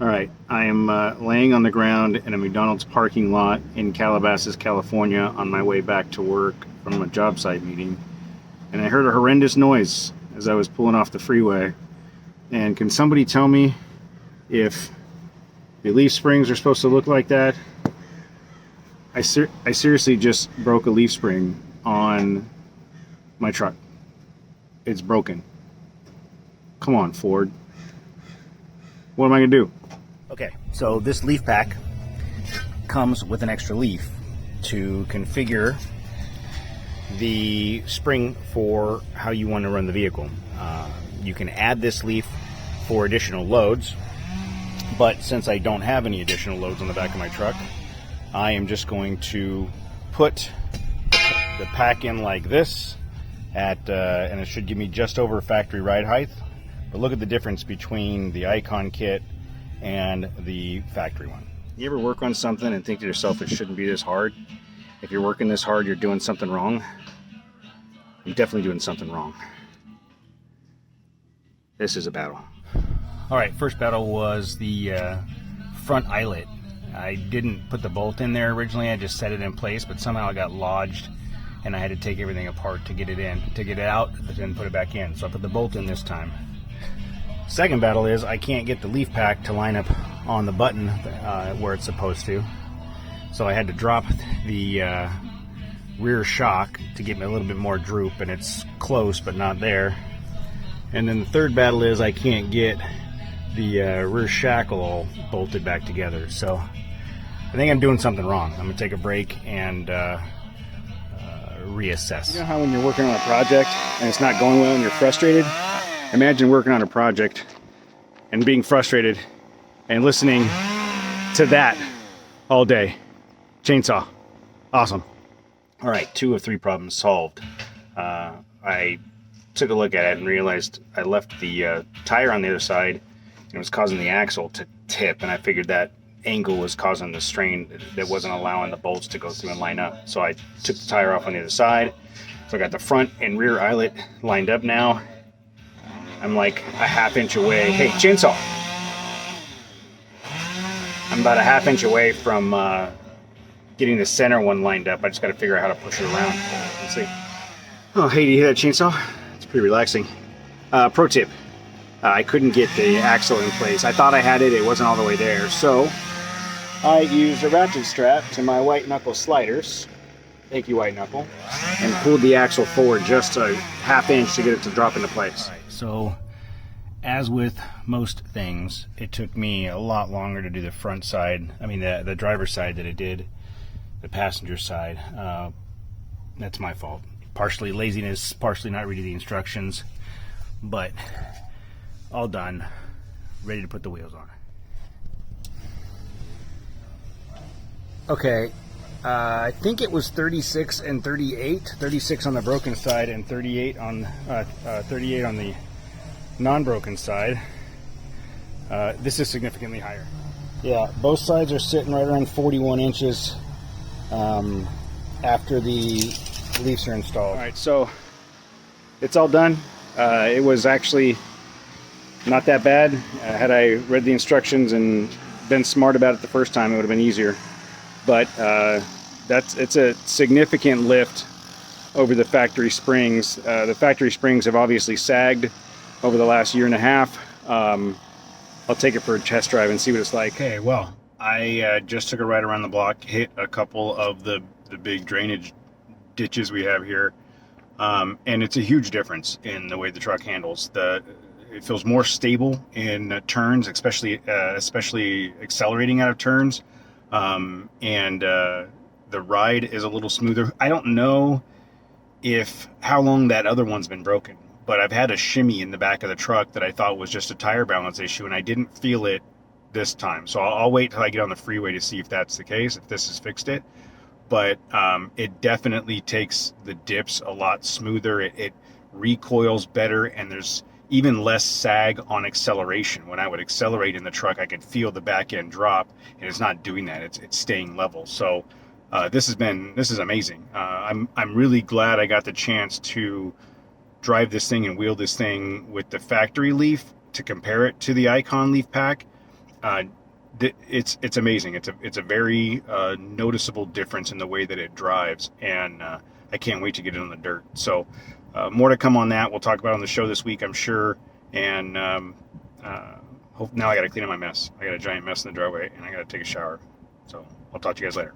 All right, I am laying on the ground in a McDonald's parking lot in Calabasas, California, on my way back to work from a job site meeting, and I heard a horrendous noise as I was pulling off the freeway. And can somebody tell me if the leaf springs are supposed to look like that? I seriously just broke a leaf spring on my truck. It's broken. Come on, Ford. What am I gonna do? Okay, so this leaf pack comes with an extra leaf to configure the spring for how you want to run the vehicle. You can add this leaf for additional loads, but since I don't have any additional loads on the back of my truck, I am just going to put the pack in like this and it should give me just over factory ride height. But look at the difference between the Icon kit and the factory one. You ever work on something and think to yourself it shouldn't be this hard? If you're working this hard, you're doing something wrong. I'm definitely doing something wrong. This is a battle. All right, first battle was the front eyelet. I didn't put the bolt in there originally, I just set it in place, but somehow it got lodged and I had to take everything apart to get it in, to get it out, but then put it back in. So I put the bolt in this time. Second battle is I can't get the leaf pack to line up on the button where it's supposed to. So I had to drop the rear shock to get me a little bit more droop, and it's close but not there. And then the third battle is I can't get the rear shackle all bolted back together. So I think I'm doing something wrong. I'm gonna take a break and reassess. You know how when you're working on a project and it's not going well and you're frustrated? Imagine working on a project and being frustrated and listening to that all day. Chainsaw. Awesome. All right, 2 of 3 problems solved. I took a look at it and realized I left the tire on the other side and it was causing the axle to tip, and I figured that angle was causing the strain that wasn't allowing the bolts to go through and line up. So I took the tire off on the other side. So I got the front and rear eyelet lined up now. I'm like a half-inch away. Hey, chainsaw! I'm about a half-inch away from getting the center one lined up. I just got to figure out how to push it around. Let's see. Oh, hey, do you hear that chainsaw? It's pretty relaxing. Pro tip. I couldn't get the axle in place. I thought I had it. It wasn't all the way there. So I used a ratchet strap to my white knuckle sliders. Thank you, white knuckle. And pulled the axle forward just a half-inch to get it to drop into place. So, as with most things, it took me a lot longer to do the front side, the driver's side, than it did the passenger side. That's my fault. Partially laziness, partially not reading the instructions, but all done, ready to put the wheels on. Okay, I think it was 36 and 38. 36 on the broken side and 38 on the non-broken side. This is significantly higher. Yeah, both sides are sitting right around 41 inches after the leaves are installed. All right, so it's all done. It was actually not that bad. Had I read the instructions and been smart about it the first time, it would have been easier. But it's a significant lift over the factory springs. The factory springs have obviously sagged over the last year and a half. I'll take it for a test drive and see what it's like. Okay, well, I just took a ride around the block, hit a couple of the big drainage ditches we have here, and it's a huge difference in the way the truck handles. It feels more stable in turns, especially accelerating out of turns. And the ride is a little smoother. I don't know how long that other one's been broken, but I've had a shimmy in the back of the truck that I thought was just a tire balance issue, and I didn't feel it this time. So I'll wait till I get on the freeway to see if that's the case, if this has fixed it. But it definitely takes the dips a lot smoother. It recoils better, and there's even less sag on acceleration. When I would accelerate in the truck, I could feel the back end drop, and it's not doing that. It's staying level. So this is amazing. I'm really glad I got the chance to drive this thing and wheel this thing with the factory leaf to compare it to the Icon leaf pack. It's amazing. It's a very noticeable difference in the way that it drives, and I can't wait to get it on the dirt. So more to come on that. We'll talk about it on the show this week, I'm sure. And now I got to clean up my mess. I got a giant mess in the driveway, and I got to take a shower. So I'll talk to you guys later.